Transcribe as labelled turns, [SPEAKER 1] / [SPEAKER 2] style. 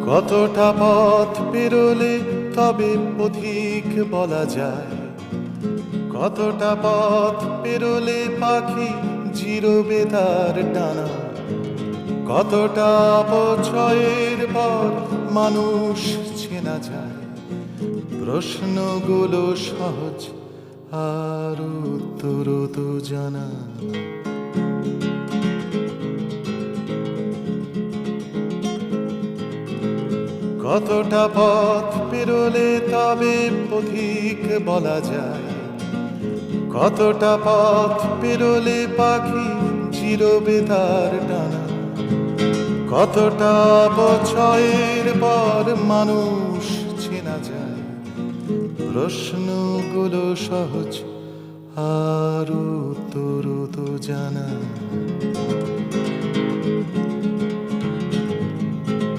[SPEAKER 1] কতটা পথ পেরোলে তবে পথিক বলা যায়, কতটা পথ পেরোলে পাখি জিরোবে তার ডানা, কতটা অপচয়ের পর মানুষ চেনা যায়। প্রশ্নগুলো সহজ আর উত্তর তো জানা। কতটা পথ পেরোলে তবে পথিক বলা যায়, কতটা পথ পেরোলে পাখি চিরবে তার ডানা, কতটা অপচয়ের পর মানুষ চেনা যায়। প্রশ্নগুলো সহজ আর উত্তর তো জানা।